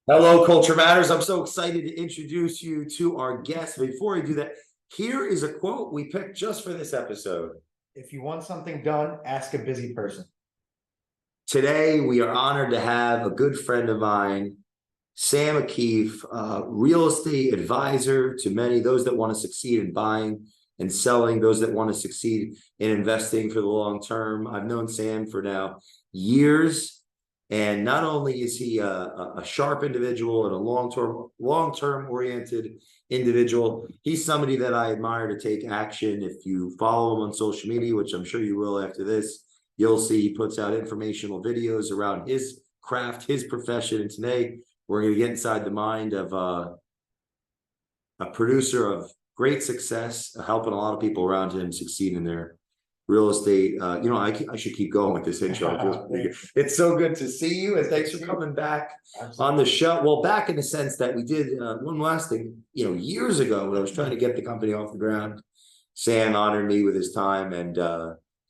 Hello, Culture Matters. I'm so excited to introduce you to our guest. Before I do that, here is a quote we picked just for this episode. If you want something done, ask a busy person. Today, we are honored to have a good friend of mine, Sam Akif, real estate advisor to many, those that want to succeed in buying and selling, those that want to succeed in investing for the long term. I've known Sam for now years. And not only is he a sharp individual and a long-term oriented individual, he's somebody that I admire to take action. If you follow him on social media, which I'm sure you will after this, you'll see he puts out informational videos around his craft, his profession. And today we're going to get inside the mind of a producer of great success, helping a lot of people around him succeed in their real estate. I should keep going with this intro. It feels pretty good. It's so good to see you, and thanks for coming back on the show. Well, back in the sense that we did one last thing, years ago when I was trying to get the company off the ground. Sam honored me with his time and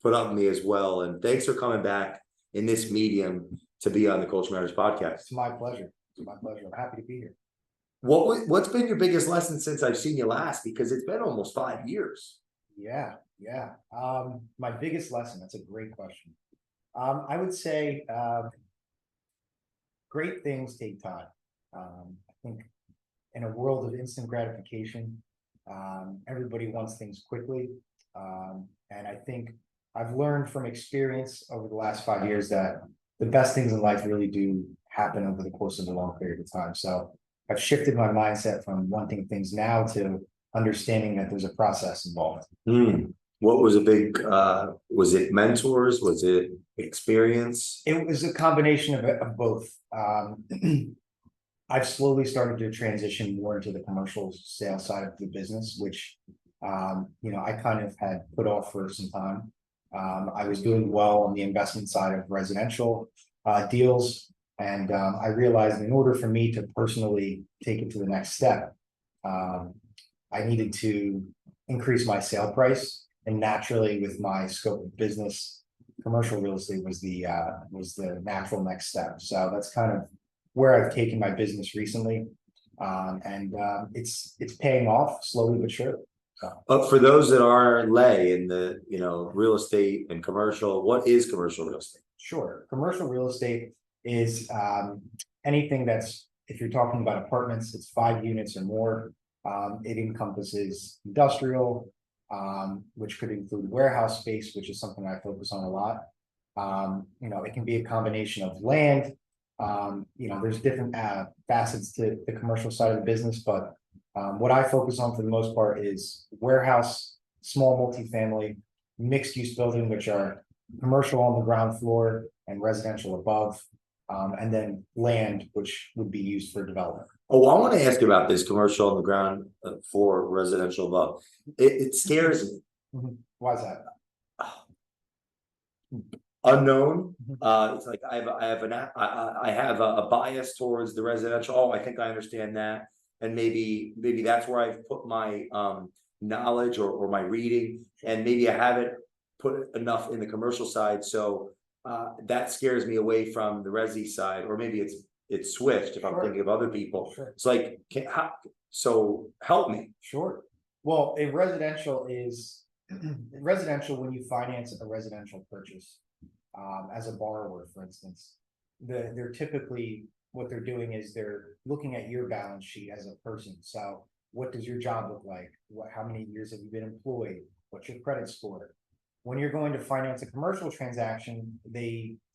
put up with me as well. And thanks for coming back in this medium to be on the Culture Matters podcast. It's my pleasure. It's my pleasure. I'm happy to be here. What's been your biggest lesson since I've seen you last? Because it's been almost 5 years. Yeah. My biggest lesson, that's a great question. I would say great things take time. I think in a world of instant gratification, everybody wants things quickly. And I think I've learned from experience over the last 5 years that the best things in life really do happen over the course of a long period of time. So I've shifted my mindset from wanting things now to understanding that there's a process involved. What was a big, was it mentors? Was it experience? It was a combination of both. I've slowly started to transition more into the commercial sales side of the business, which, I kind of had put off for some time. I was doing well on the investment side of residential deals. And I realized in order for me to personally take it to the next step, I needed to increase my sale price. And naturally, with my scope of business, commercial real estate was the natural next step. So that's kind of where I've taken my business recently, and it's paying off slowly but surely. So. For those that are lay in the real estate and commercial, what is commercial real estate? Sure, commercial real estate is anything that's, if you're talking about apartments, it's 5 units or more. It encompasses industrial, which could include warehouse space, which is something I focus on a lot. It can be a combination of land. There's different facets to the commercial side of the business, but what I focus on for the most part is warehouse, small multifamily, mixed use building, which are commercial on the ground floor and residential above, and then land, which would be used for development. Oh, I want to ask you about this commercial on the ground for residential above. It scares me. Why is that? Unknown. It's like I have a bias towards the residential. Oh, I think I understand that, and maybe that's where I've put my knowledge or my reading, and maybe I haven't put enough in the commercial side. So that scares me away from the resi side, or maybe it's switched if I'm thinking of other people. Sure. It's like, so help me. Sure. Well, a residential is residential when you finance a residential purchase, as a borrower, for instance. They're typically, what they're doing is they're looking at your balance sheet as a person. So what does your job look like? How many years have you been employed? What's your credit score? When you're going to finance a commercial transaction,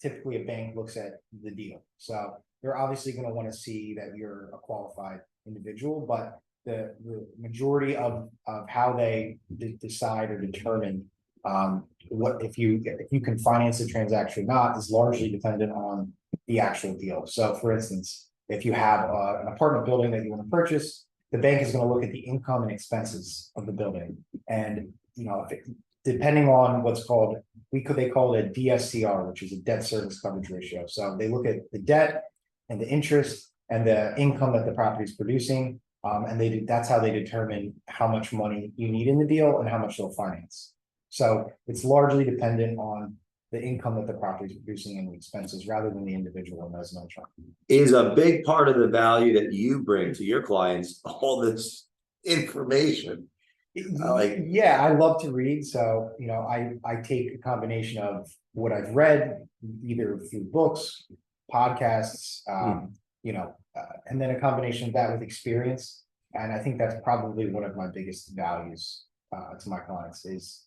typically a bank looks at the deal. So they're obviously going to want to see that you're a qualified individual, but the majority of how they decide or determine what if you can finance a transaction or not is largely dependent on the actual deal. So for instance, if you have an apartment building that you want to purchase, the bank is going to look at the income and expenses of the building, and depending on what's called, they call it a DSCR, which is a debt service coverage ratio. So they look at the debt and the interest and the income that the property is producing, and that's how they determine how much money you need in the deal and how much they'll finance. So it's largely dependent on the income that the property is producing and the expenses rather than the individual and residential. Is a big part of the value that you bring to your clients all this information. Yeah, I love to read, so I take a combination of what I've read, either through books, podcasts, and then a combination of that with experience. And I think that's probably one of my biggest values to my clients is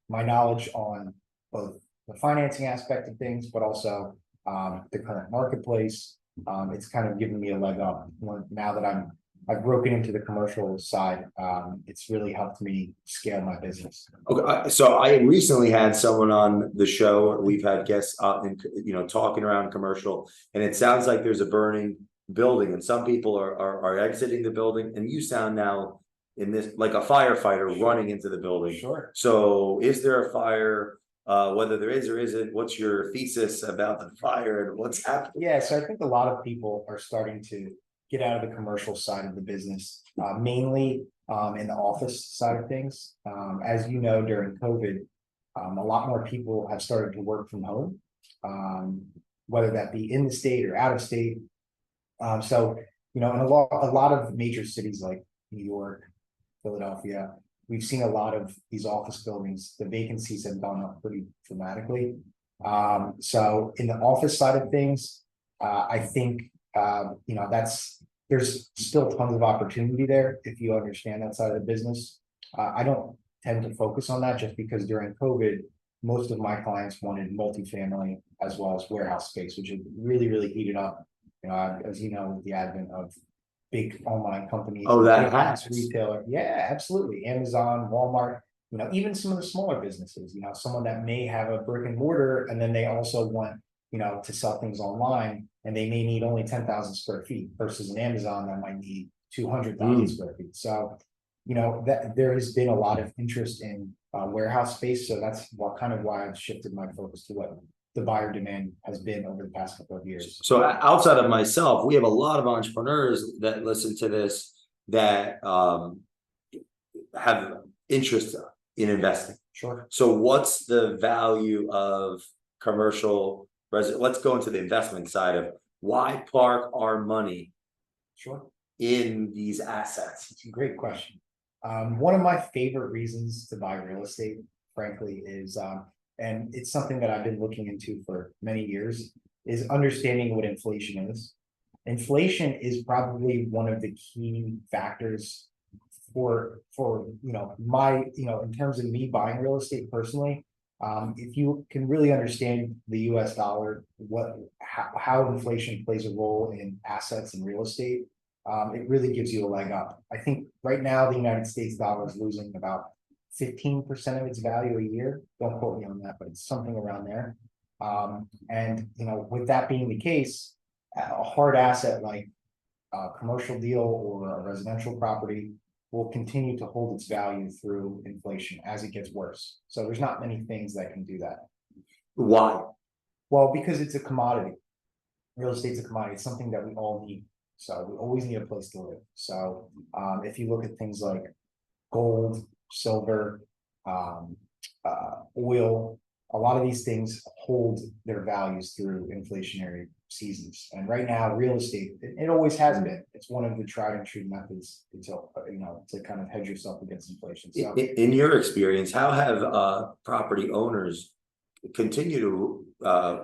my knowledge on both the financing aspect of things, but also the current marketplace. It's kind of given me a leg up now that I've broken into the commercial side. It's really helped me scale my business. Okay, so I recently had someone on the show. We've had guests and talking around commercial, and it sounds like there's a burning building, and some people are exiting the building, and you sound now in this like a firefighter running into the building. Sure. So is there a fire? Whether there is or isn't, what's your thesis about the fire and what's happening? Yeah, so I think a lot of people are starting to get out of the commercial side of the business, mainly in the office side of things. As you know, during COVID, a lot more people have started to work from home, whether that be in the state or out of state. So, in a lot of major cities like New York, Philadelphia, we've seen a lot of these office buildings, the vacancies have gone up pretty dramatically. So in the office side of things, I think there's still tons of opportunity there if you understand that side of the business. I don't tend to focus on that just because during COVID, most of my clients wanted multifamily as well as warehouse space, which had really, really heated up. As you know, with the advent of big online companies. Oh, that happens. Retailer. Yeah, absolutely. Amazon, Walmart, even some of the smaller businesses, someone that may have a brick and mortar and then they also want, to sell things online and they may need only 10,000 square feet versus an Amazon that might need 200,000 square feet. So, that there has been a lot of interest in warehouse space. So that's why I've shifted my focus to what the buyer demand has been over the past couple of years. So outside of myself, we have a lot of entrepreneurs that listen to this that have interest in investing. Sure. So what's the value of commercial resident? Let's go into the investment side of why park our money in these assets. It's a great question. One of my favorite reasons to buy real estate, frankly, is and it's something that I've been looking into for many years, is understanding what inflation is. Inflation is probably one of the key factors for in terms of me buying real estate personally. If you can really understand the US dollar, how inflation plays a role in assets and real estate, it really gives you a leg up. I think right now the United States dollar is losing about 15% of its value a year. Don't quote me on that, but it's something around there. And with that being the case, a hard asset like a commercial deal or a residential property will continue to hold its value through inflation as it gets worse. So there's not many things that can do that. Why? Well, because it's a commodity. Real estate's a commodity. It's something that we all need. So we always need a place to live. So if you look at things like gold, silver, oil, a lot of these things hold their values through inflationary seasons. And right now, real estate, it always has been. It's one of the tried and true methods to kind of hedge yourself against inflation. So, in your experience, how have property owners continue to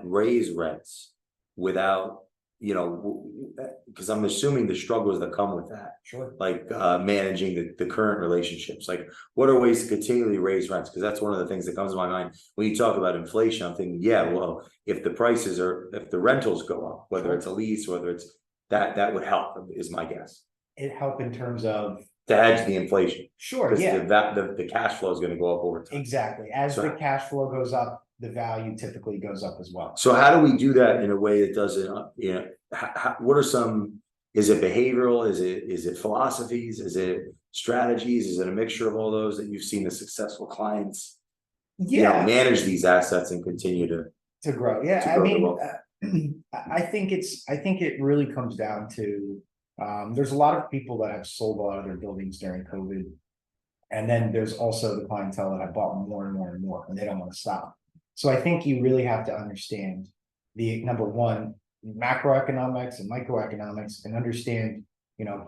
raise rents without, because I'm assuming the struggles that come with that, sure, like managing the current relationships, like what are ways to continually raise rents? Because that's one of the things that comes to my mind when you talk about inflation. I'm thinking, yeah, well, if the rentals go up, whether sure, it's a lease, whether it's that would help, is my guess. It help in terms of to hedge the inflation. Sure, yeah, The cash flow is going to go up over time. exactly. As the cash flow goes up, the value typically goes up as well. So how do we do that in a way that doesn't, what are some, is it behavioral? Is it philosophies? Is it strategies? Is it a mixture of all those that you've seen the successful clients, manage these assets and continue to grow? Yeah, I think it really comes down to, there's a lot of people that have sold a lot of their buildings during COVID. And then there's also the clientele that have bought more and more and more, and they don't want to stop. So I think you really have to understand the number one, macroeconomics and microeconomics, and understand,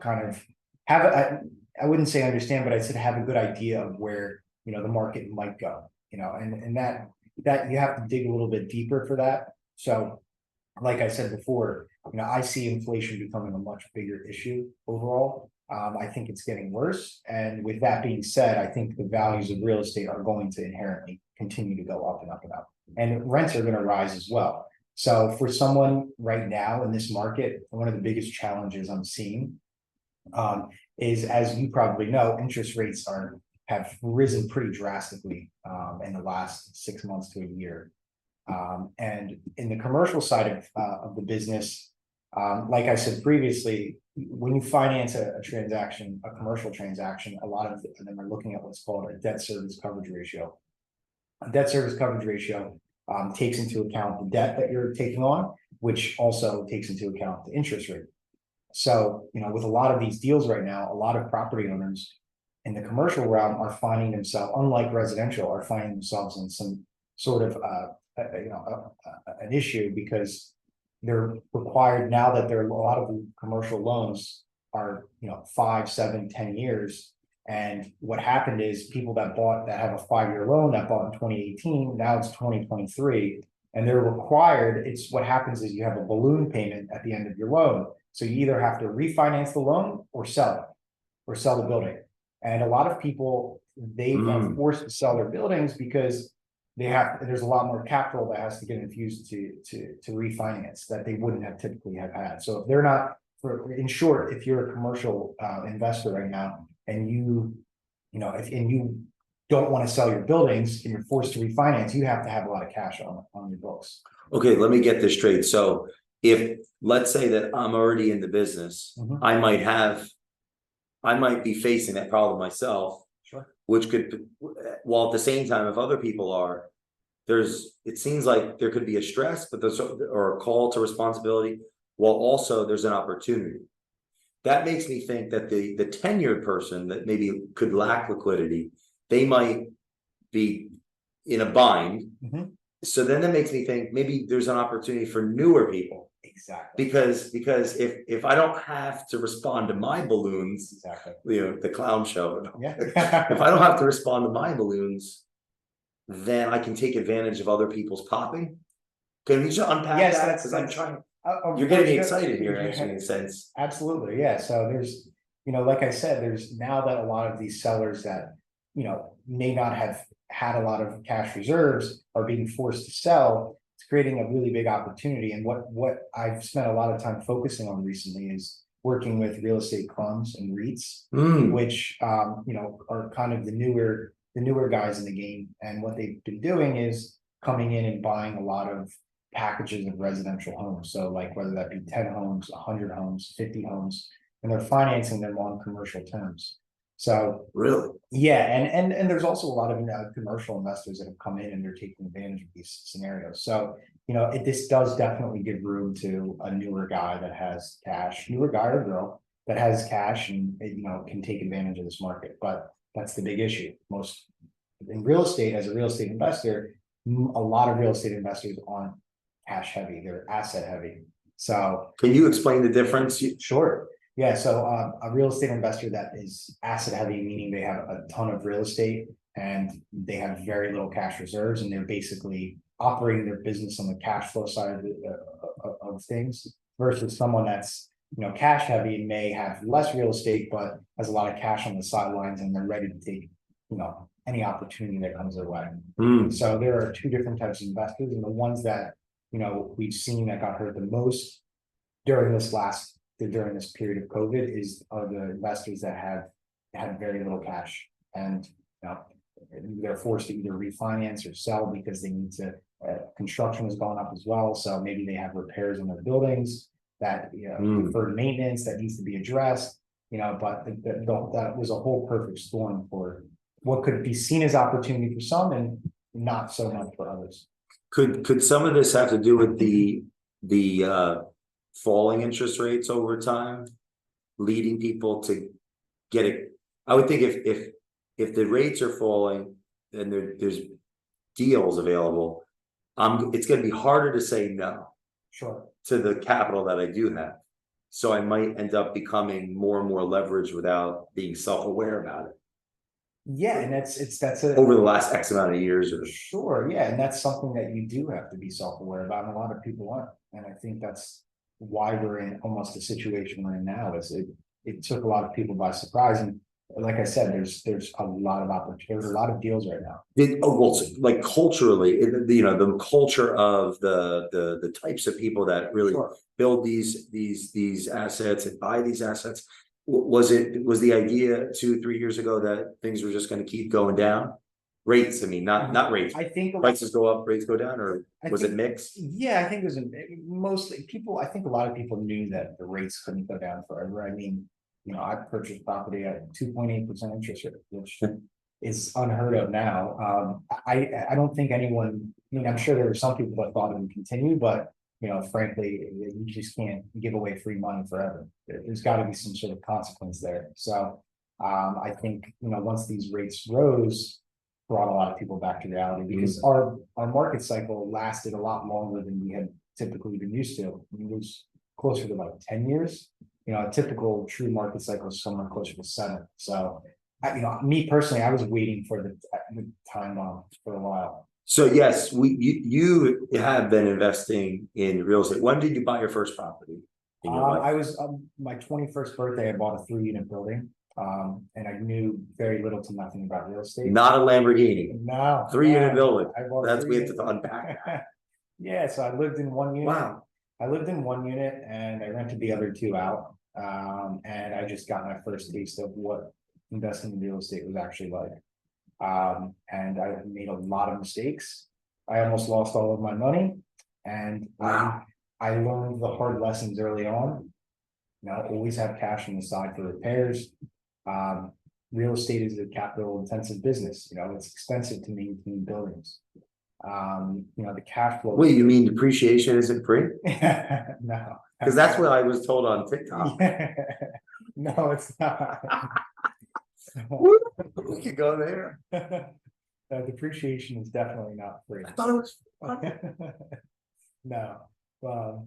kind of have I wouldn't say understand, but I said have a good idea of where, the market might go, and that you have to dig a little bit deeper for that. So like I said before, I see inflation becoming a much bigger issue overall. I think it's getting worse. And with that being said, I think the values of real estate are going to inherently continue to go up and up and up. And rents are going to rise as well. So for someone right now in this market, one of the biggest challenges I'm seeing is, as you probably know, interest rates have risen pretty drastically in the last 6 months to a year. And in the commercial side of the business, like I said previously, when you finance a transaction, a commercial transaction, a lot of them are looking at what's called a debt service coverage ratio. A debt service coverage ratio takes into account the debt that you're taking on, which also takes into account the interest rate. So, with a lot of these deals right now, a lot of property owners in the commercial realm are finding themselves, unlike residential, are finding themselves in some sort of an issue, because they're required now that there are a lot of commercial loans are 5, 7, 10 years. And what happened is people that have a 5-year loan that bought in 2018, now it's 2023, and they're required. It's what happens is you have a balloon payment at the end of your loan. So you either have to refinance the loan or sell it, or sell the building. And a lot of people, they are forced to sell their buildings because there's a lot more capital that has to get infused to refinance that they wouldn't have typically have had. So if they're not, in short, if you're a commercial investor right now, and you don't want to sell your buildings and you're forced to refinance, you have to have a lot of cash on your books. Okay, let me get this straight. So if, let's say that I'm already in the business, I might be facing that problem myself. Sure. Which could, while at the same time, if other people are, it seems like there could be a stress, but or a call to responsibility, while also there's an opportunity. That makes me think that the tenured person that maybe could lack liquidity, they might be in a bind. So then that makes me think maybe there's an opportunity for newer people. Exactly. Because if I don't have to respond to my balloons, exactly, the clown show. Yeah. If I don't have to respond to my balloons, then I can take advantage of other people's popping. Can we just unpack that? Because I'm trying. You're getting me excited here, actually, in a sense. Absolutely, yeah. So there's, like I said, there's now that a lot of these sellers that, may not have had a lot of cash reserves are being forced to sell. It's creating a really big opportunity. And what I've spent a lot of time focusing on recently is working with real estate funds and REITs, which, are kind of the newer guys in the game. And what they've been doing is coming in and buying a lot of packages of residential homes. So like whether that be 10 homes, 100 homes, 50 homes, and they're financing them on commercial terms. So really, yeah, and there's also a lot of commercial investors that have come in and they're taking advantage of these scenarios. So this does definitely give room to a newer guy that has cash, newer guy or girl that has cash and can take advantage of this market. But that's the big issue. Most in real estate, as a real estate investor, a lot of real estate investors aren't cash heavy, they're asset heavy. So can you explain the difference? Sure. Yeah, so a real estate investor that is asset heavy, meaning they have a ton of real estate and they have very little cash reserves, and they're basically operating their business on the cash flow side of things, versus someone that's cash heavy and may have less real estate but has a lot of cash on the sidelines, and they're ready to take any opportunity that comes their way. So there are two different types of investors, and the ones that we've seen that got hurt the most during this period of COVID are the investors that have had very little cash, and they're forced to either refinance or sell because they need to. Construction has gone up as well, so maybe they have repairs in their buildings that deferred maintenance that needs to be addressed. But that was a whole perfect storm for what could be seen as opportunity for some and not so much for others. Could some of this have to do with the falling interest rates over time, leading people to get it? I would think if the rates are falling and there's deals available, it's gonna be harder to say no Sure. to the capital that I do have. So I might end up becoming more and more leveraged without being self-aware about it Yeah, and that's a over the last X amount of years. Or sure, yeah, and that's something that you do have to be self-aware about, and a lot of people aren't. And I think that's why we're in almost the situation we're in now, is it took a lot of people by surprise. And like I said, there's a lot of opportunity, there's a lot of deals right now. well, like culturally, the culture of the types of people that really Sure. build these assets and buy these assets. Was the idea 2-3 years ago that things were just going to keep going down? Rates, I mean, not rates. I think Prices go up, rates go down, or was it mixed? Yeah, I think it was mostly people. I think a lot of people knew that the rates couldn't go down forever. I mean, I purchased property at 2.8% interest rate, which is unheard of now. I don't think anyone. I mean, I'm sure there were some people that thought it would continue, but frankly, you just can't give away free money forever. There's got to be some sort of consequence there. So I think once these rates rose, brought a lot of people back to reality, because our market cycle lasted a lot longer than we had typically been used to. I mean, it was closer to like 10 years. A typical true market cycle is somewhere closer to 7. So, me personally, I was waiting for the time bomb for a while. So yes, you have been investing in real estate. When did you buy your first property in your life? I was my 21st birthday. I bought a 3-unit building. And I knew very little to nothing about real estate. Not a Lamborghini. No. 3-unit building. That's we have to unpack. Yeah, so I lived in 1 unit. Wow. I lived in 1 unit and I rented the other 2 out. And I just got my first taste of what investing in real estate was actually like. And I made a lot of mistakes. I almost lost all of my money, and wow. I learned the hard lessons early on. Always have cash on the side for repairs. Real estate is a capital intensive business. It's expensive to maintain buildings. The cash flow. Wait, you mean depreciation isn't free? No, because that's what I was told on TikTok. No, it's not. We could go there. Depreciation is definitely not free. I thought it was fun. No, but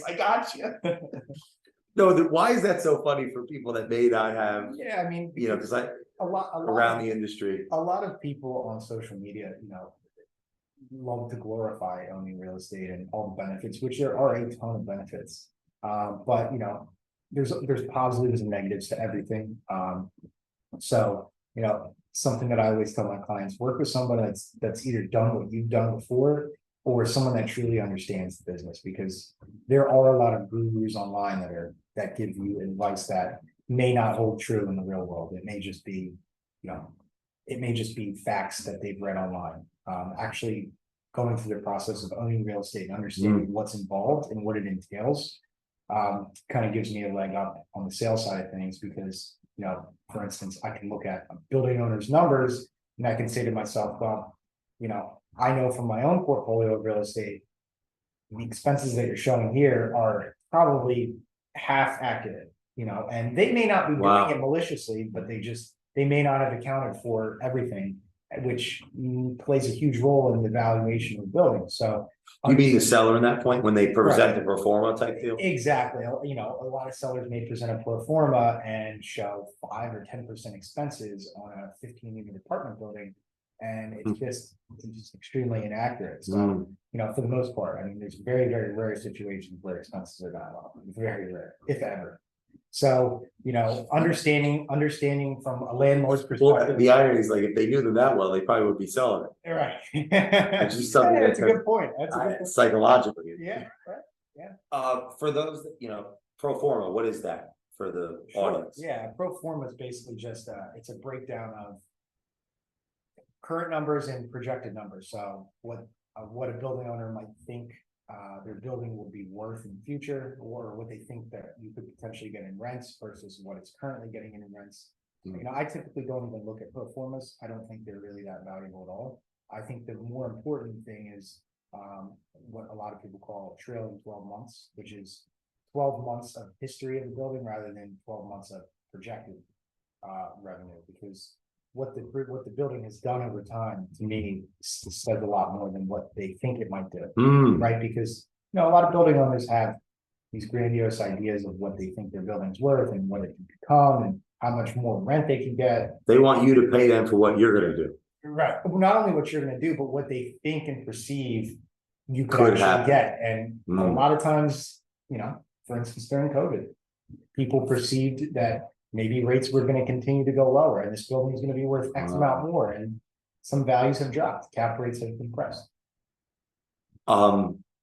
I got you. No, why is that so funny for people that may not have? Yeah, I mean, because a lot around the industry, a lot of people on social media, love to glorify owning real estate and all the benefits, which there are a ton of benefits. But there's positives and negatives to everything. So something that I always tell my clients: work with someone that's either done what you've done before, or someone that truly understands the business, because there are a lot of gurus online that give you advice that may not hold true in the real world. It may just be, facts that they've read online. Actually going through the process of owning real estate and understanding what's involved and what it entails, kind of gives me a leg up on the sales side of things, because, for instance, I can look at a building owner's numbers and I can say to myself, well, I know from my own portfolio of real estate, the expenses that you're showing here are probably half accurate, and they may not be doing it maliciously, but they may not have accounted for everything, which plays a huge role in the valuation of the building. So you mean the seller in that point when they present the pro forma type deal? Exactly. A lot of sellers may present a pro forma and show 5 or 10% expenses on a 15-unit apartment building, and it's just extremely inaccurate. So, for the most part, I mean, there's very, very rare situations where expenses are not up. Very rare, if ever. So, understanding from a landlord's perspective. Well, the irony is, like, if they knew them that well, they probably would be selling it. Right. It's just something that's a good point. That's a good point. Psychologically. Yeah. Right. Yeah. For those that, pro forma, what is that for the audience? Yeah, pro forma is basically just it's a breakdown of current numbers and projected numbers. So what a building owner might think their building will be worth in the future, or what they think that you could potentially get in rents versus what it's currently getting in rents. I typically don't even look at pro formas. I don't think they're really that valuable at all. I think the more important thing is what a lot of people call trailing 12 months, which is 12 months of history of the building rather than 12 months of projected revenue, because what the building has done over time, to me, says a lot more than what they think it might do, right? Because, a lot of building owners have these grandiose ideas of what they think their building's worth and what it can become and how much more rent they can get. They want you to pay them for what you're gonna do. Right. Not only what you're gonna do, but what they think and perceive you could Could actually happen. get. And a lot of times, for instance, during COVID, people perceived that maybe rates were gonna continue to go lower and this building is gonna be worth X amount more, and some values have dropped, cap rates have compressed.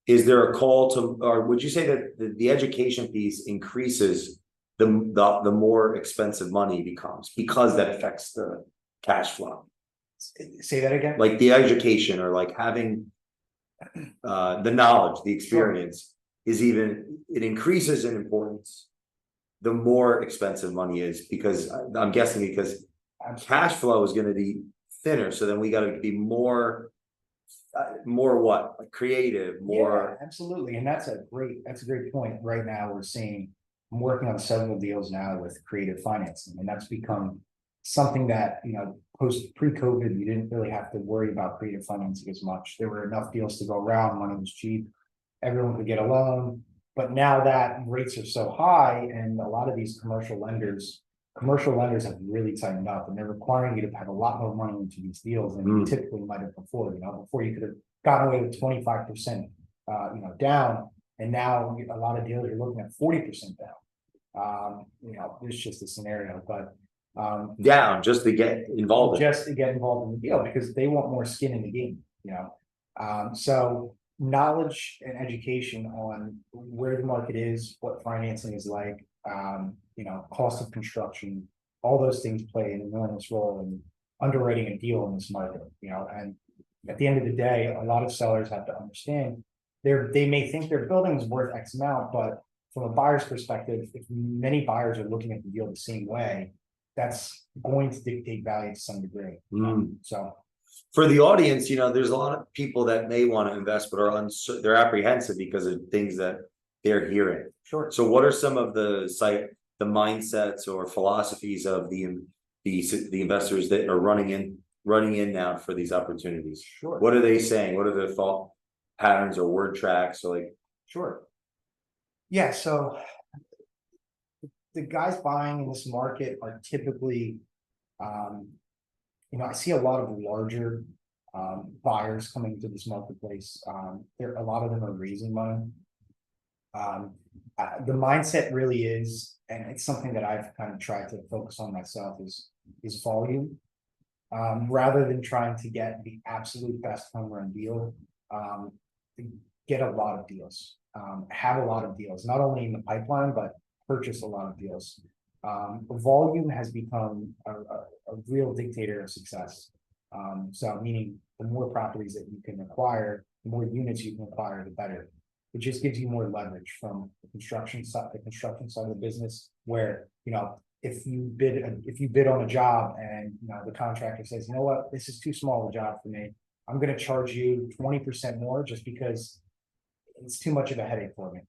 Is there a call to, or would you say that the education piece increases the more expensive money becomes, because that affects the cash flow? Say that again? Like the education, or like having the knowledge, the experience it increases in importance the more expensive money is, because I'm guessing because cash flow is going to be thinner, so then we got to be more what, like creative, more. Yeah, absolutely. And that's a great point. Right now we're seeing, I'm working on several deals now with creative financing, and that's become something that, pre-COVID, you didn't really have to worry about creative financing as much. There were enough deals to go around, money was cheap, everyone could get a loan. But now that rates are so high, and a lot of these commercial lenders have really tightened up, and they're requiring you to have a lot more money into these deals than you typically might have before. Before you could have gotten away with 25%, down, and now a lot of deals are looking at 40% down. It's just a scenario, but down just to get involved in the deal, because they want more skin in the game. So knowledge and education on where the market is, what financing is like, cost of construction, all those things play an enormous role in underwriting a deal in this market. And at the end of the day, a lot of sellers have to understand they may think their building is worth X amount, but from a buyer's perspective, if many buyers are looking at the deal the same way, that's going to dictate value to some degree. So for the audience, there's a lot of people that may want to invest, but they're apprehensive because of things that they're hearing. Sure. So what are some of the mindsets or philosophies of the investors that are running in now for these opportunities? Sure. What are they saying? What are their thought patterns or word tracks, or like? Sure. Yeah. So the guys buying in this market are typically, I see a lot of larger buyers coming into this marketplace. A lot of them are raising money. The mindset really is, and it's something that I've kind of tried to focus on myself, is volume. Rather than trying to get the absolute best home run deal, get a lot of deals, have a lot of deals, not only in the pipeline, but purchase a lot of deals. Volume has become a real dictator of success. So meaning the more properties that you can acquire, the more units you can acquire, the better. It just gives you more leverage from the construction side of the business, where, if you bid on a job and, the contractor says, you know what, this is too small a job for me, I'm going to charge you 20% more just because it's too much of a headache for me,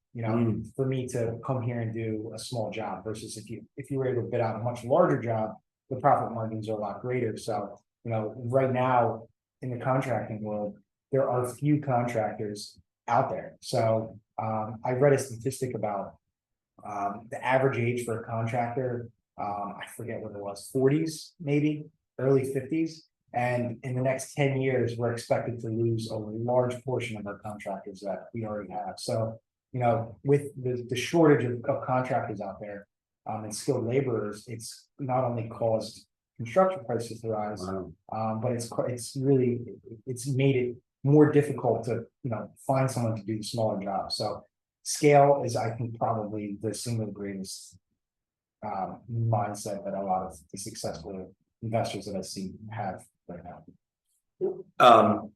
for me to come here and do a small job, versus if you were able to bid out a much larger job, the profit margins are a lot greater. So, right now in the contracting world, there are few contractors out there. So I read a statistic about the average age for a contractor, I forget what it was, 40s, maybe early 50s. And in the next 10 years, we're expected to lose a large portion of our contractors that we already have. So, with the shortage of contractors out there, and skilled laborers, it's not only caused construction prices to rise, but it's made it more difficult to, find someone to do the smaller jobs. So scale is, I think, probably the single greatest mindset that a lot of the successful investors that I see have right now.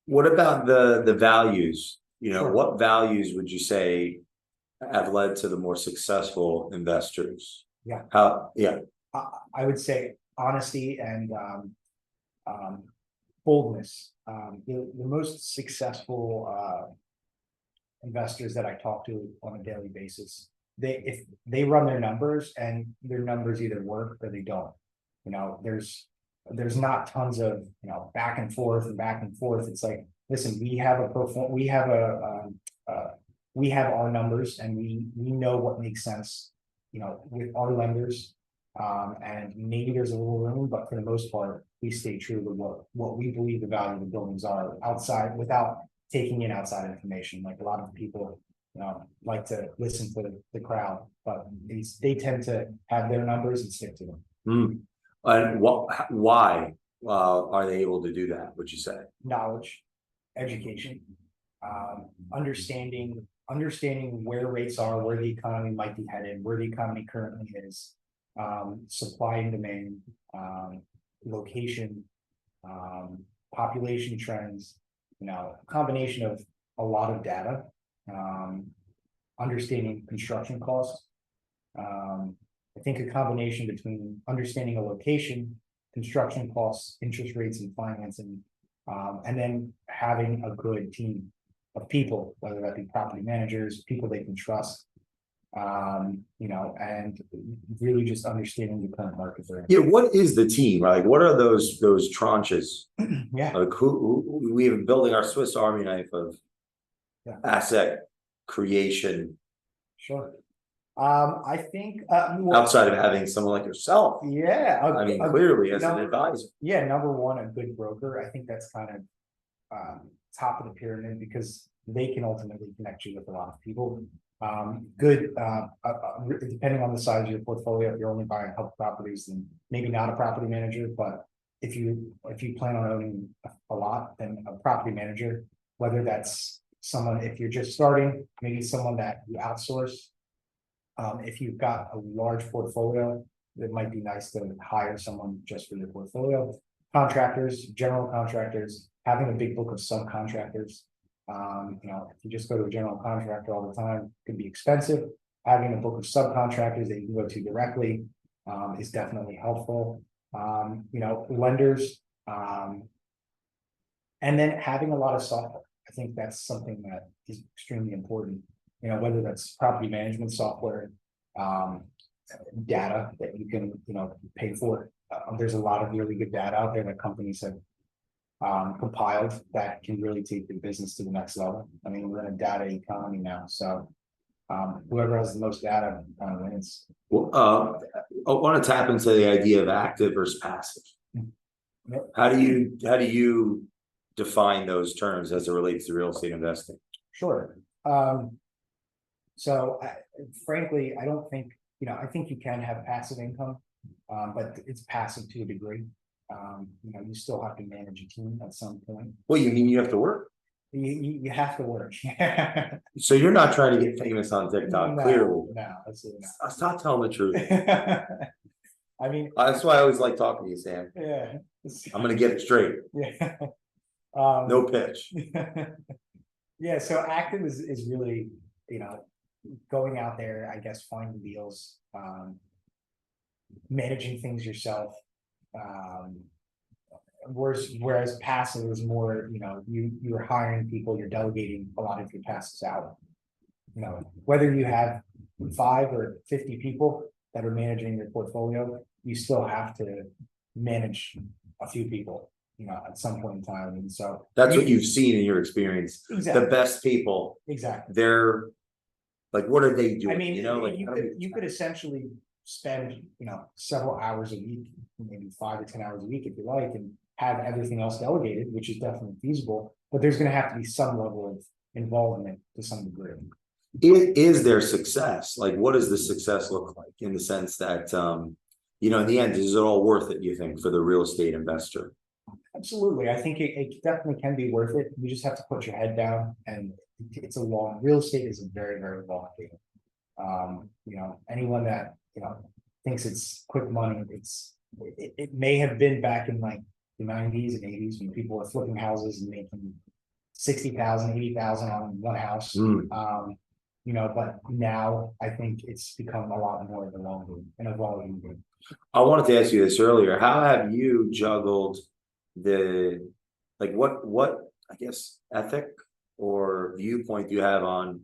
What about the values? Sure. What values would you say have led to the more successful investors? Yeah. I would say honesty and boldness. The most successful investors that I talk to on a daily basis, if they run their numbers and their numbers either work or they don't. There's there's not tons of, back and forth and back and forth. It's like, listen, we have a we have our numbers and we know what makes sense, with our lenders. And maybe there's a little room, but for the most part, we stay true to what we believe the value of the buildings are outside, without taking in outside information. Like a lot of people, like to listen to the crowd, but they tend to have their numbers and stick to them. And why are they able to do that, would you say? Knowledge, education, understanding where rates are, where the economy might be headed, where the economy currently is, supply and demand, location, population trends, a combination of a lot of data, understanding construction costs. I think a combination between understanding a location, construction costs, interest rates, and financing, and then having a good team of people, whether that be property managers, people they can trust, and really just understanding the current market there. Yeah, what is the team? Like, what are those tranches? Yeah. Like, who we have building our Swiss Army knife of asset creation. Sure. I think Outside of having someone like yourself. Yeah. I mean, clearly as an advisor. Yeah, number one, a good broker. I think that's kind of top of the pyramid, because they can ultimately connect you with a lot of people. Good, depending on the size of your portfolio, if you're only buying a couple properties, then maybe not a property manager. But if you plan on owning a lot, then a property manager, whether that's someone, if you're just starting, maybe someone that you outsource. If you've got a large portfolio, it might be nice to hire someone just for your portfolio. Contractors, general contractors, having a big book of subcontractors. If you just go to a general contractor all the time, it can be expensive. Having a book of subcontractors that you can go to directly is definitely helpful. Lenders, and then having a lot of software. I think that's something that is extremely important. Whether that's property management software, data that you can, pay for. There's a lot of really good data out there that companies have compiled that can really take the business to the next level. I mean, we're in a data economy now, so whoever has the most data wins. Well, I want to tap into the idea of active versus passive. Yep. How do you define those terms as it relates to real estate investing? Sure. So frankly, I don't think, I think you can have passive income, but it's passive to a degree. You still have to manage a team at some point. Well, you mean you have to work? You have to work. So you're not trying to get famous on TikTok, clearly. No, absolutely not. Stop telling the truth. I mean, that's why I always like talking to you, Sam. Yeah. I'm gonna get it straight. Yeah. No pitch. Yeah, so active is really, going out there, I guess, finding deals, managing things yourself. Whereas passive is more, you're hiring people, you're delegating a lot of your tasks out. Whether you have 5 or 50 people that are managing your portfolio, you still have to manage a few people, at some point in time. And so that's what you've seen in your experience. Exactly. The best people, exactly. They're like, what are they doing? I mean, you could essentially spend, several hours a week, maybe 5 or 10 hours a week if you like, and have everything else delegated, which is definitely feasible, but there's going to have to be some level of involvement to some degree. Is there success? Like, what does the success look like, in the sense that, in the end, is it all worth it, you think, for the real estate investor? Absolutely. I think it definitely can be worth it. You just have to put your head down, and it's real estate is a very, very long game. Anyone that, thinks it's quick money, it may have been back in like the 90s and 80s when people were flipping houses and making 60,000, 80,000 on one house. But now I think it's become a lot more of a long game and a volume game. I wanted to ask you this earlier. How have you juggled what I guess ethic or viewpoint do you have on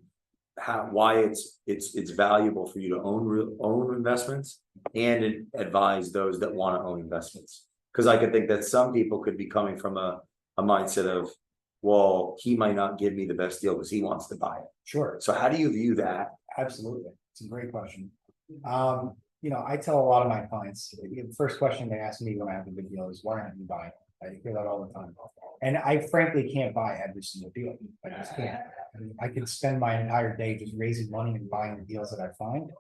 why it's valuable for you to own investments and advise those that want to own investments? Because I could think that some people could be coming from a mindset of, well, he might not give me the best deal because he wants to buy it. Sure. So how do you view that? Absolutely. It's a great question. I tell a lot of my clients, the first question they ask me when I have a good deal is, why aren't you buying? I hear that all the time. And I frankly can't buy every single deal. I just can't. I mean, I could spend my entire day just raising money and buying the deals that I find,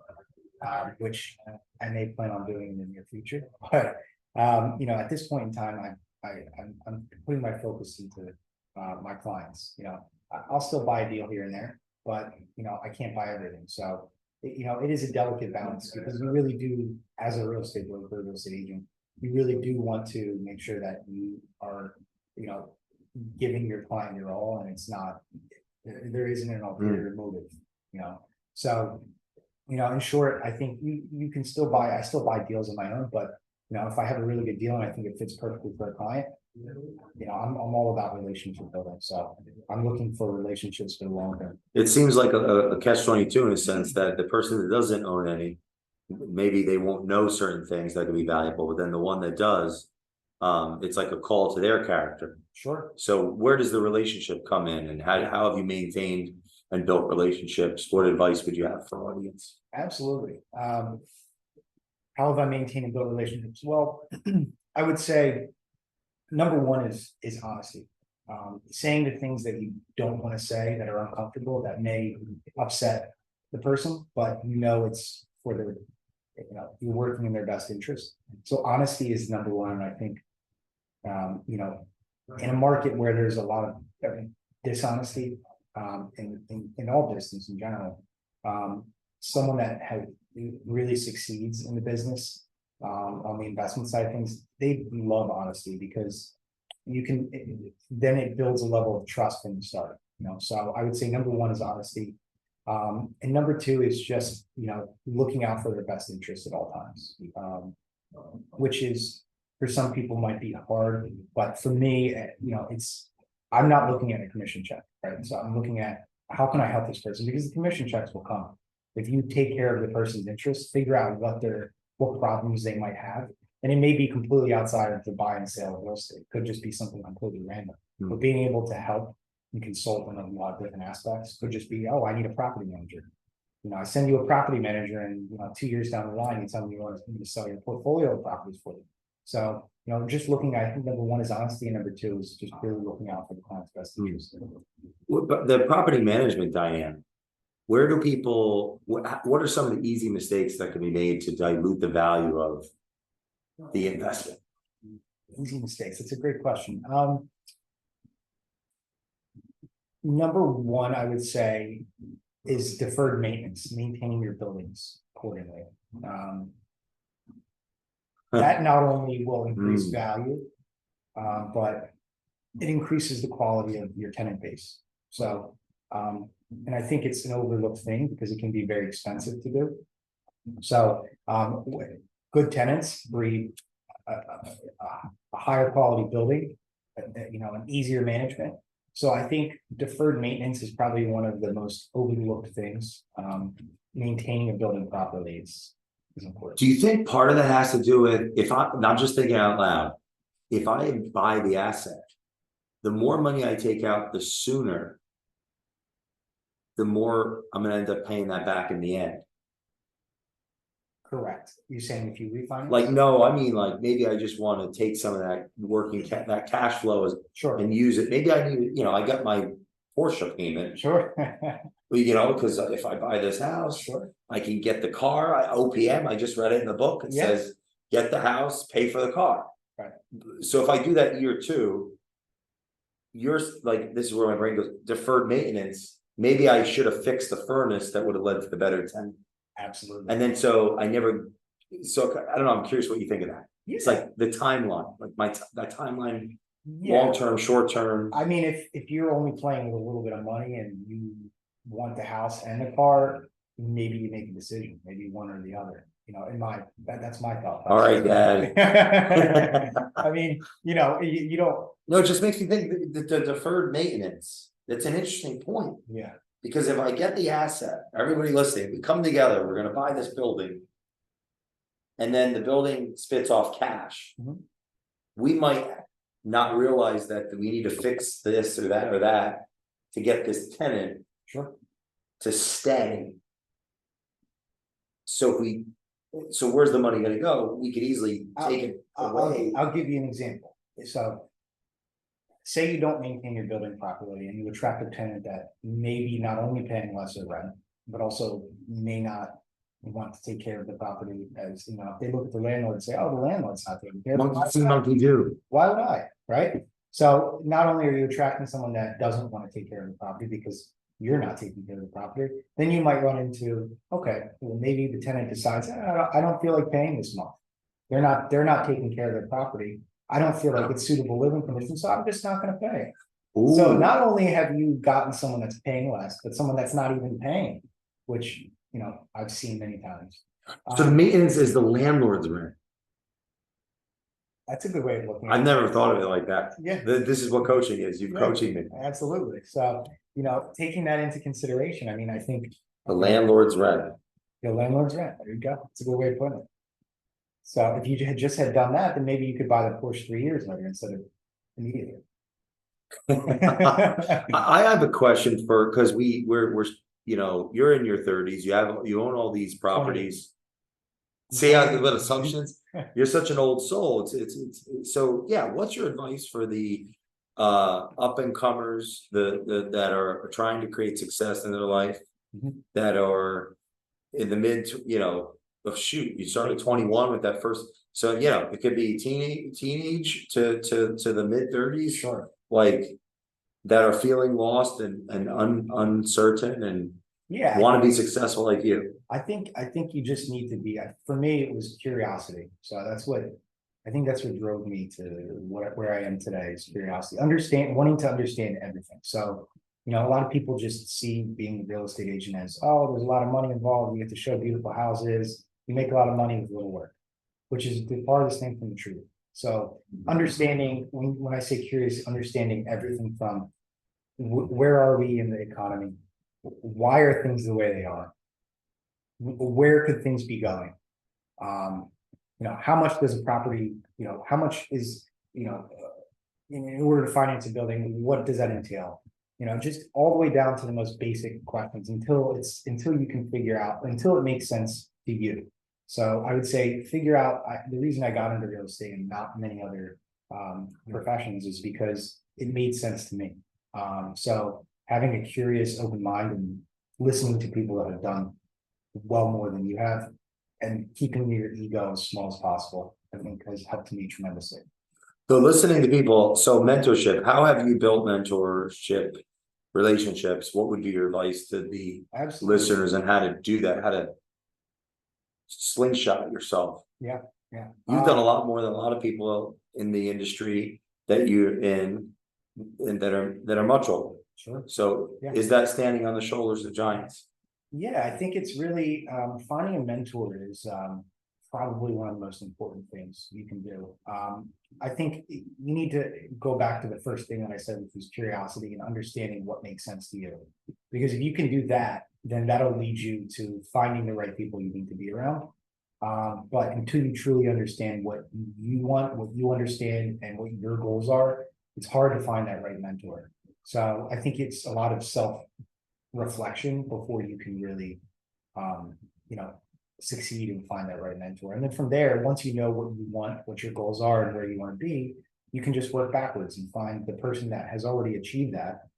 which I may plan on doing in the near future. But, at this point in time, I'm putting my focus into my clients. I'll still buy a deal here and there, but I can't buy everything. So it is a delicate balance because you really do, as a real estate broker, real estate agent, you really do want to make sure that you are, giving your client your all, and it's not, there isn't an ulterior motive, So, in short, I think you can still buy, I still buy deals on my own, but if I have a really good deal and I think it fits perfectly for a client, I'm all about relationship building. So I'm looking for relationships for the long term. It seems like a catch-22 in a sense that the person that doesn't own any, maybe they won't know certain things that could be valuable, but then the one that does, it's like a call to their character. Sure. So where does the relationship come in, and how have you maintained and built relationships? What advice would you have for our audience? Absolutely. How have I maintained and built relationships? Well, I would say number one is honesty. Saying the things that you don't want to say, that are uncomfortable, that may upset the person, but it's for their, you're working in their best interest. So honesty is number one. And I think, in a market where there's a lot of dishonesty, in all business in general, someone that really succeeds in the business, on the investment side of things, they love honesty because then it builds a level of trust from the start. So I would say number one is honesty. And number two is just, looking out for their best interest at all times, which is, for some people might be hard, but for me, I'm not looking at a commission check, right? So I'm looking at, how can I help this person? Because the commission checks will come. If you take care of the person's interests, figure out what problems they might have. And it may be completely outside of the buy and sale of real estate. It could just be something completely random. But being able to help and consult on a lot of different aspects could just be, oh, I need a property manager. I send you a property manager, and 2 years down the line, you tell me you want me to sell your portfolio of properties for you. So, just looking at, I think number one is honesty, and number two is just really looking out for the client's best interest. But the property management, Diane, where do people, what are some of the easy mistakes that can be made to dilute the value of the investment? Easy mistakes. It's a great question. Number one, I would say, is deferred maintenance, maintaining your buildings accordingly. That not only will increase value, but it increases the quality of your tenant base. So, and I think it's an overlooked thing because it can be very expensive to do. So, good tenants breed a higher quality building, an easier management. So I think deferred maintenance is probably one of the most overlooked things. Maintaining a building properly is important. Do you think part of that has to do with, I'm just thinking out loud, if I buy the asset, the more money I take out, the sooner, the more I'm going to end up paying that back in the end? Correct. You're saying if you refinance? Like, no, I mean, like, maybe I just want to take some of that that cash flow Sure. and use it. Maybe I need, I got my Porsche payment. Sure. Because if I buy this house, Sure. I can get the car. OPM, I just read it in the book. It says, get the house, pay for the car. Right. So if I do that year two, you're like, this is where my brain goes, deferred maintenance. Maybe I should have fixed the furnace that would have led to the better tenant. Absolutely. And then, I don't know, I'm curious what you think of that. Yeah. It's like the timeline, like that timeline, long-term, short-term. I mean, if you're only playing with a little bit of money and you want the house and the car, maybe you make a decision, maybe one or the other. That's my thought. All right, Dad. I mean, you don't. No, it just makes me think the deferred maintenance. That's an interesting point. Yeah. Because if I get the asset, everybody listening, we come together, we're going to buy this building. And then the building spits off cash. we might not realize that we need to fix this or that to get this tenant Sure. to stay. So where's the money gonna go? We could easily take it away. I'll give you an example. So say you don't maintain your building properly and you attract a tenant that maybe not only paying lesser rent, but also may not want to take care of the property as, you know, if they look at the landlord and say, oh, the landlord's not taking care of it. Monkey see, monkey do. Why would I, right? So not only are you attracting someone that doesn't want to take care of the property because you're not taking care of the property, then you might run into, okay, well, maybe the tenant decides, I don't feel like paying this month. They're not taking care of their property. I don't feel like it's suitable living conditions, so I'm just not gonna pay. So Ooh. not only have you gotten someone that's paying less, but someone that's not even paying, which, you know, I've seen many times. So the maintenance is the landlord's rent. That's a good way of looking at it. I've never thought of it like that. Yeah. This is what coaching is. You're coaching me. Absolutely. So, you know, taking that into consideration, I mean, I think The landlord's rent. the landlord's rent, there you go. It's a good way of putting it. So if you had just had done that, then maybe you could buy the Porsche 3 years later instead of immediately. I have a question for, because we're you know, you're in your 30s, you own all these properties. See how what assumptions? You're such an old soul. It's so yeah. What's your advice for the up and comers, the that are trying to create success in their life, that are in the mid, you know, oh shoot, you started 21 with that first, so you know, it could be teenage to the mid 30s, Sure. like that are feeling lost and uncertain and Yeah. want to be successful like you. I think you just need to be, for me, it was curiosity. So that's what, I think that's what drove me to where I am today is curiosity, wanting to understand everything. So, you know, a lot of people just see being a real estate agent as, oh, there's a lot of money involved. You get to show beautiful houses. You make a lot of money with little work, which is the farthest thing from the truth. So understanding, when I say curious, understanding everything from where are we in the economy? Why are things the way they are? Where could things be going? You know, how much does a property, you know, how much is, you know, in order to finance a building, what does that entail? You know, just all the way down to the most basic questions until you can figure out, until it makes sense to you. So I would say figure out, the reason I got into real estate and not many other professions is because it made sense to me. So having a curious, open mind and listening to people that have done well more than you have and keeping your ego as small as possible, I think has helped me tremendously. So listening to people, so mentorship, how have you built mentorship relationships? What would be your advice to the listeners and how to do that, how to slingshot yourself? Yeah. You've done a lot more than a lot of people in the industry that you're in and that are much older. Sure. So is that standing on the shoulders of giants? Yeah, I think it's really finding a mentor is probably one of the most important things you can do. I think you need to go back to the first thing that I said, which was curiosity and understanding what makes sense to you. Because if you can do that, then that'll lead you to finding the right people you need to be around. But until you truly understand what you want, what you understand, and what your goals are, it's hard to find that right mentor. So I think it's a lot of self-reflection before you can really, you know, succeed and find that right mentor. And then from there, once you know what you want, what your goals are and where you want to be, you can just work backwards and find the person that has already achieved that,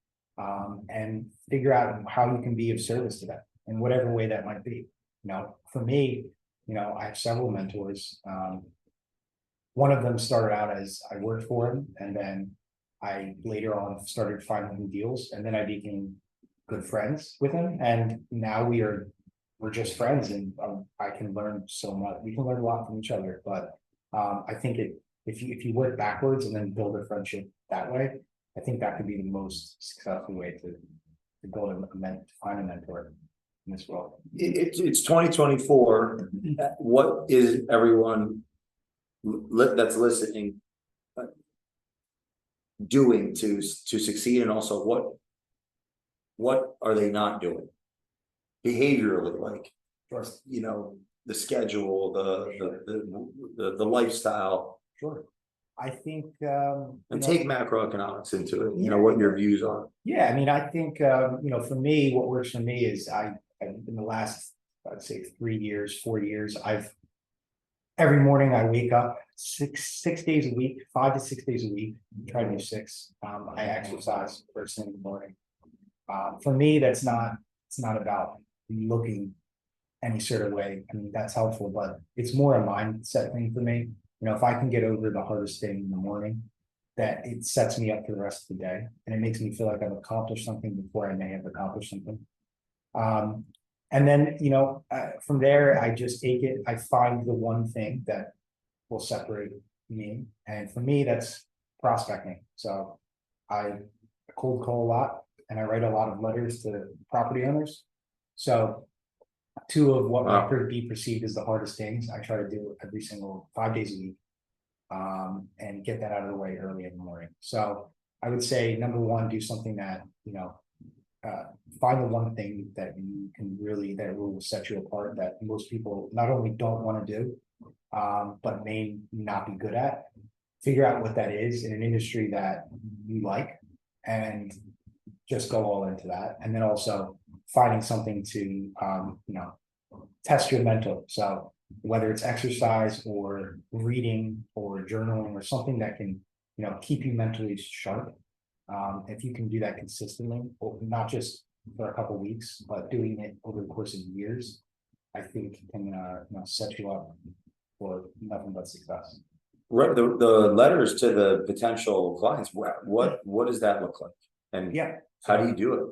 and figure out how you can be of service to them in whatever way that might be. You know, for me, you know, I have several mentors. One of them started out as I worked for him, and then I later on started finding him deals, and then I became good friends with him, and now we're just friends, and I can learn so much. We can learn a lot from each other, but I think if you work backwards and then build a friendship that way, I think that could be the most successful way to build to find a mentor in this world. It's 2024. What is everyone that's listening doing to succeed, and also what are they not doing behaviorally, like, you know, the schedule, the lifestyle? Sure. I think, And take macroeconomics into it, you know, what your views are. yeah, I mean, I think, for me, what works for me is in the last, I'd say 3 years, 4 years, every morning I wake up 6 days a week, 5 to 6 days a week, try to do six. I exercise first thing in the morning. For me, it's not about looking any sort of way. I mean, that's helpful, but it's more a mindset thing for me. If I can get over the hardest thing in the morning, that it sets me up for the rest of the day, and it makes me feel like I've accomplished something before I may have accomplished something. And then, from there, I just take it, I find the one thing that will separate me. And for me, that's prospecting. So I cold call a lot and I write a lot of letters to property owners. So two of what might be perceived as the hardest things, I try to do every single 5 days a week, and get that out of the way early in the morning. So I would say, number one, do something that, find the one thing that you can really, that will set you apart, that most people not only don't want to do, but may not be good at. Figure out what that is in an industry that you like, and just go all into that. And then also finding something to, test your mental. So whether it's exercise or reading or journaling or something that can, keep you mentally sharp. If you can do that consistently, or not just for a couple of weeks, but doing it over the course of years, I think can, set you up for nothing but success. Right, the letters to the potential clients, what does that look like? And Yeah, how do you do it?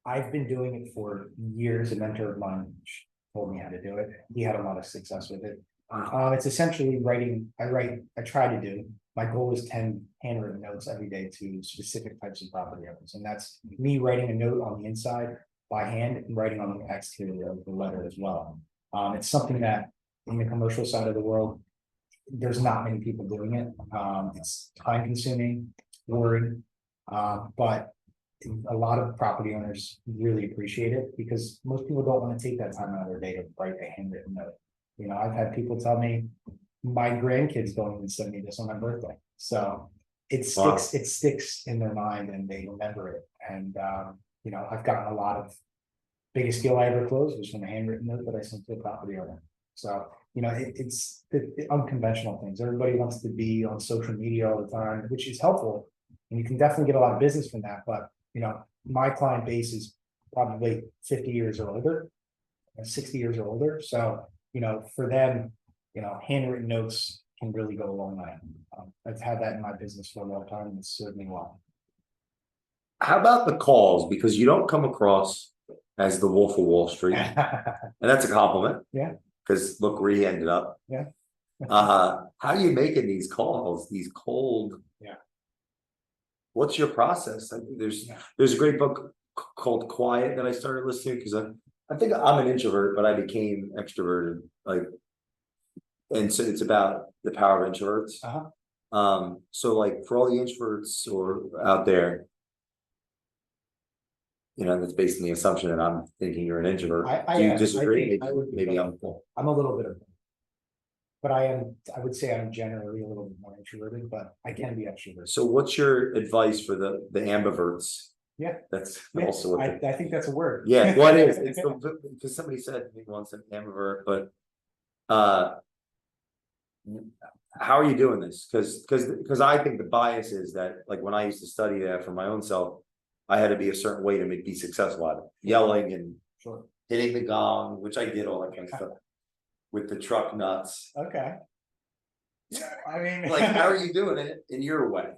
I've been doing it for years. A mentor of mine told me how to do it. He had a lot of success with it. It's essentially writing. I try to do. My goal is 10 handwritten notes every day to specific types of property owners. And that's me writing a note on the inside by hand and writing on the exterior of the letter as well. It's something that in the commercial side of the world, there's not many people doing it. It's time consuming, boring, but a lot of property owners really appreciate it, because most people don't want to take that time out of their day to write a handwritten note. I've had people tell me my grandkids don't even send me this on my birthday. So it sticks in their mind and they remember it. And, I've gotten a lot of, biggest deal I ever closed was from a handwritten note that I sent to a property owner. So, it's the unconventional things. Everybody wants to be on social media all the time, which is helpful. And you can definitely get a lot of business from that. But, my client base is probably 50 years or older, 60 years or older. So, for them, handwritten notes can really go a long way. I've had that in my business for a long time, and it's served me well. How about the calls? Because you don't come across as the Wolf of Wall Street, and that's a compliment. Yeah. Because look where he ended up. Yeah. How are you making these calls, these cold? Yeah. What's your process? There's a great book called Quiet that I started listening to, because I think I'm an introvert, but I became extroverted. And so it's about the power of introverts. So like for all the introverts or out there, that's based on the assumption that I'm thinking you're an introvert. Do you disagree? Maybe I'm a little bit of, but I would say I'm generally a little bit more introverted, but I can be extroverted. So what's your advice for the ambiverts? Yeah, that's also I think that's a word. Yeah, what is it's because somebody said once an ambivert, but how are you doing this? Because I think the bias is that, like, when I used to study that for my own self, I had to be a certain way to be successful at it, yelling and hitting the gong, which I did all that kind of stuff with the truck nuts. Okay. Yeah, I mean, like, how are you doing it in your way?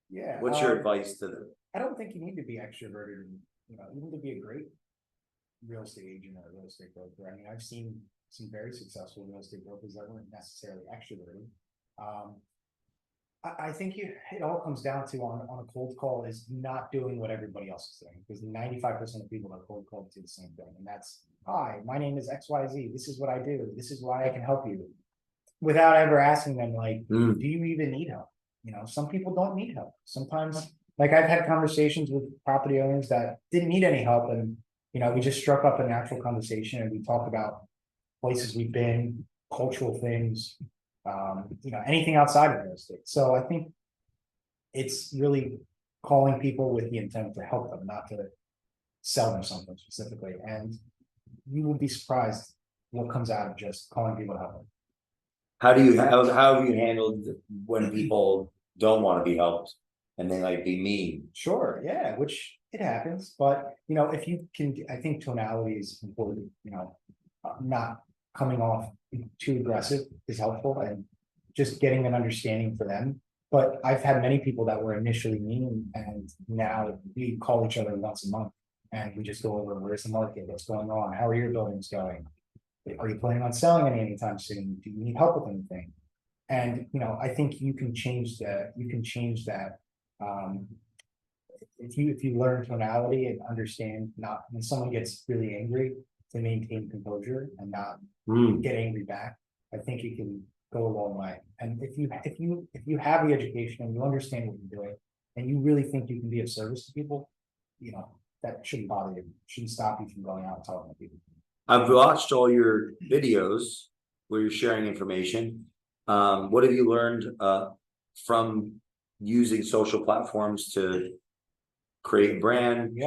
Yeah. What's your advice to them? I don't think you need to be extroverted, and even to be a great real estate agent or a real estate broker. I mean, I've seen some very successful real estate brokers that weren't necessarily extroverted. I think it all comes down to on a cold call is not doing what everybody else is doing, because 95% of people are cold called do the same thing. And that's, hi, my name is XYZ. This is what I do. This is why I can help you, without ever asking them, like, do you even need help? Some people don't need help. Sometimes, like, I've had conversations with property owners that didn't need any help. And, we just struck up a natural conversation and we talked about places we've been, cultural things, anything outside of real estate. So I think it's really calling people with the intent to help them, not to sell them something specifically. And you will be surprised what comes out of just calling people to help them. How have you handled when people don't want to be helped and they like be mean? Sure, yeah, which it happens, but if you can, I think tonality is important, not coming off too aggressive is helpful and just getting an understanding for them. But I've had many people that were initially mean and now we call each other once a month and we just go over where's the market, what's going on, how are your buildings going? Are you planning on selling anytime soon? Do you need help with anything? And I think you can change that. You can change that if you learn tonality and understand not when someone gets really angry to maintain composure and not get angry back. I think it can go a long way. And if you have the education and you understand what you're doing and you really think you can be of service to people, that shouldn't bother you. Shouldn't stop you from going out and talking to people. I've watched all your videos where you're sharing information. What have you learned from using social platforms to create a brand,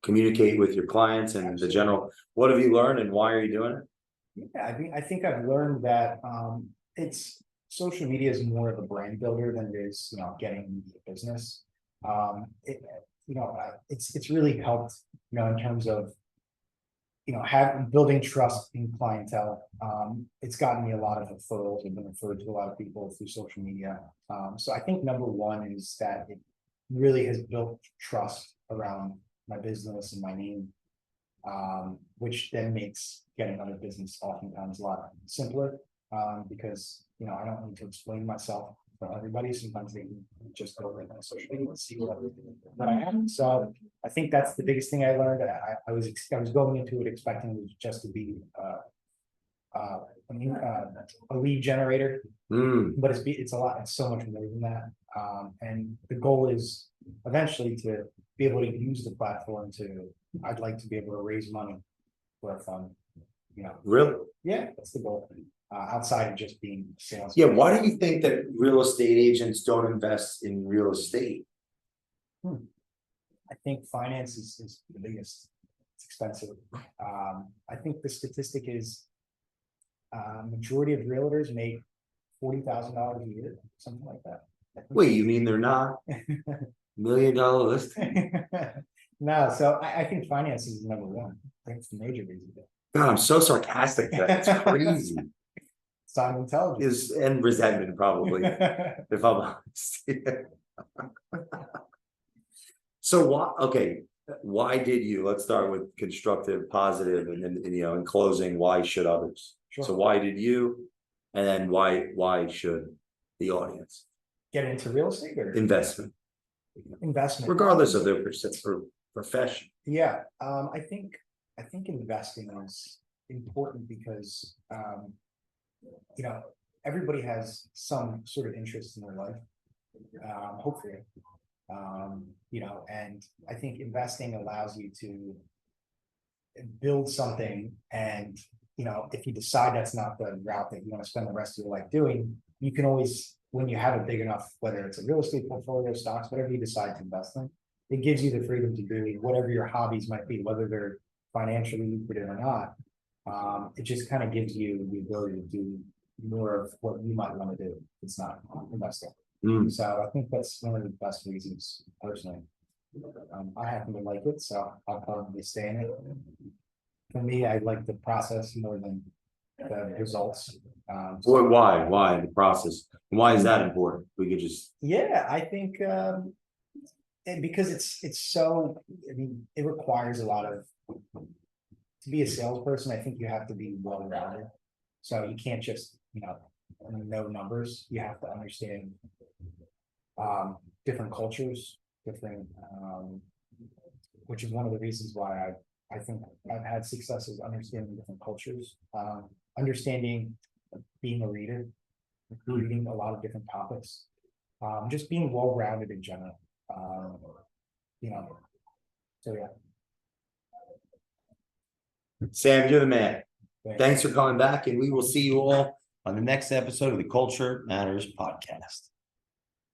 communicate with your clients and the general? What have you learned and why are you doing it? Yeah, I think I've learned that it's social media is more of a brand builder than it is, getting business. It's really helped, in terms of building trust in clientele. It's gotten me a lot of referrals. I've been referred to a lot of people through social media. So I think number one is that it really has built trust around my business and my name, which then makes getting other business oftentimes a lot simpler, because I don't need to explain myself for everybody. Sometimes they can just go right on social media and see what I have. So I think that's the biggest thing I learned. I was going into it expecting it just to be a lead generator, but it's a lot. It's so much more than that. And the goal is eventually to be able to use the platform I'd like to be able to raise money for a fund. Really? Yeah, that's the goal. Outside of just being sales. Yeah. Why do you think that real estate agents don't invest in real estate? I think finance is the biggest. It's expensive. I think the statistic is majority of realtors make $40,000 a year, something like that. Wait, you mean they're not $1 million listing? No, so I think finance is number one. I think it's the major reason. God, I'm so sarcastic. That's crazy. Sign of intelligence. And resentment, probably, if I'm honest. So why did you, let's start with constructive, positive, and then, in closing, why should others? Sure. So why did you, and then why should the audience get into real estate or investment, regardless of their profession? Yeah. I think investing is important because, everybody has some sort of interest in their life, hopefully, and I think investing allows you to build something. And, if you decide that's not the route that you want to spend the rest of your life doing, you can always, when you have a big enough, whether it's a real estate portfolio, stocks, whatever you decide to invest in, it gives you the freedom to do whatever your hobbies might be, whether they're financially lucrative or not. It just kind of gives you the ability to do more of what you might want to do. It's not investing. So I think that's one of the best reasons personally. I happen to like it, so I'll probably stay in it. For me, I like the process more than the results. Why the process? Why is that important? We could just. Yeah, I think because it's so, it requires a lot of, to be a salesperson, I think you have to be well-rounded. So you can't just, know numbers. You have to understand different cultures, which is one of the reasons why I think I've had success is understanding different cultures, understanding being a reader, reading a lot of different topics, just being well-rounded in general. So yeah. Sam, you're the man. Thanks for coming back, and we will see you all on the next episode of the Culture Matters podcast.